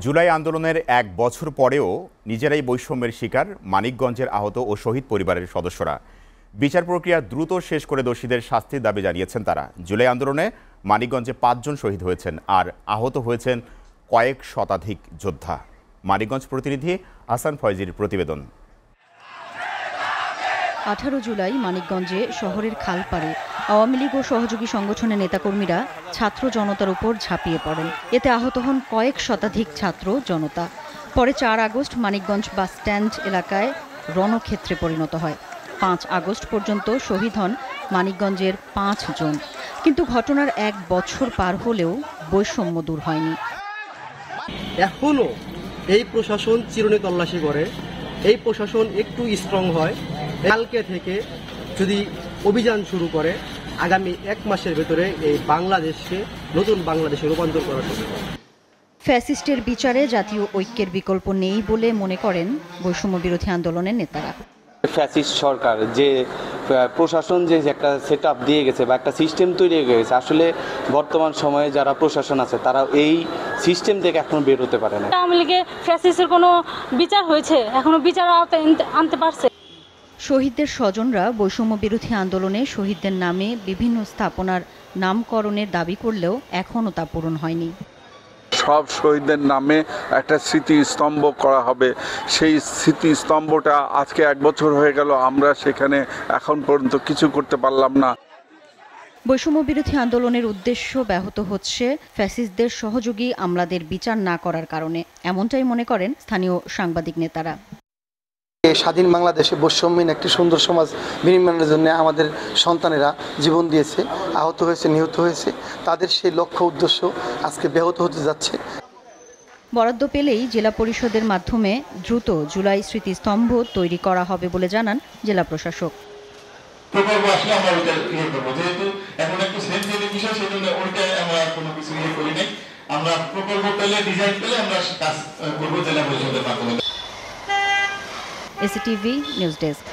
জুলাই আন্দোলনের এক বছর পরেও নিজেরাই বৈষম্যের শিকার মানিকগঞ্জের আহত ও শহীদ পরিবারের সদস্যরা। বিচার প্রক্রিয়া দ্রুত শেষ করে দোষীদের শাস্তির দাবি জানিয়েছেন তারা। জুলাই আন্দোলনে মানিকগঞ্জে ৫ জন শহীদ হয়েছেন আর আহত হয়েছেন কয়েক শতাধিক যোদ্ধা। মানিকগঞ্জ প্রতিনিধি হাসান ফয়জির প্রতিবেদন। 18 জুলাই মানিকগঞ্জে শহরের খালপাড়ে আওয়ামী লীগ ও সহযোগী সংগঠনের নেতাকর্মীরা ছাত্র জনতার উপর ঝাঁপিয়ে পড়েন। এতে আহত হন কয়েক শতাধিক ছাত্র জনতা। পরে 4 আগস্ট মানিকগঞ্জ বাস স্ট্যান্ড এলাকায় রণক্ষেত্রে পরিণত হয়। 5 আগস্ট পর্যন্ত শহীদ হন মানিকগঞ্জের 5 জন। কিন্তু ঘটনার এক বছর পার হলেও বৈষম্য দূর হয়নি। এখনো এই প্রশাসন চিরুনি তল্লাশি করে, এই প্রশাসন একটু স্ট্রং হয়, কালকে থেকে যদি অভিযান শুরু করে আগামী 1 মাসের ভেতরে এই বাংলাদেশকে নতুন বাংলাদেশে রূপান্তর করা সম্ভব। ফ্যাসিস্টের বিচারে জাতীয় ঐক্যের বিকল্প নেই বলে মনে করেন বৈষম্য বিরোধী আন্দোলনের নেতারা। ফ্যাসিস্ট সরকার যে প্রশাসন যে একটা সেট আপ দিয়ে গেছে বা একটা সিস্টেম তৈরি হয়ে গেছে, আসলে বর্তমান সময়ে যারা প্রশাসন আছে তারা এই সিস্টেম থেকে এখনো বের হতে পারে না। আওয়ামী লীগে ফ্যাসিস্টের কোনো বিচার হয়েছে, এখনো বিচার আনতে পারছে। শহীদদের স্বজনরা বৈষম্য বিরোধী আন্দোলনে শহীদদের নামে বিভিন্ন স্থাপনার নামকরণের দাবি করলেও এখনও তা পূরণ হয়নি। সব শহীদদের নামে একটা স্মৃতিস্তম্ভ করা হবে। সেই স্মৃতিস্তম্ভটা আজকে 1 বছর হয়ে গেল, আমরা সেখানে এখন পর্যন্ত কিছু করতে পারলাম না। বৈষম্য বিরোধী আন্দোলনের উদ্দেশ্য ব্যাহত হচ্ছে ফ্যাসিস্টদের সহযোগী আমলাদের বিচার না করার কারণে, এমনটাই মনে করেন স্থানীয় সাংবাদিক নেতারা। স্বাধীন বাংলাদেশে বৈষম্যহীন একটি সুন্দর সমাজ বিনির্মাণের জন্য আমাদের সন্তানেরা জীবন দিয়েছে, আহত হয়েছে, নিহত হয়েছে। তাদের সেই লক্ষ্য উদ্দেশ্য আজকে ব্যাহত হতে যাচ্ছে। বরাদ্দ পেলেই জেলা পরিষদের মাধ্যমে দ্রুত জুলাই স্মৃতিস্তম্ভ তৈরি করা হবে বলে জানান জেলা প্রশাসক। প্রকল্প আসলে আমরা ওইটা করবো, যেহেতু এখন একটু সেন্সিটিভ বিষয়, সেজন্য ওইটা আমরা কোনো কিছু করি নাই। আমরা প্রকল্প পেলে, ডিজাইন পেলে আমরা কাজ করবো জেলা পরিষদের মাধ্যমে। এসিটিভি নিউজ ডেস্ক।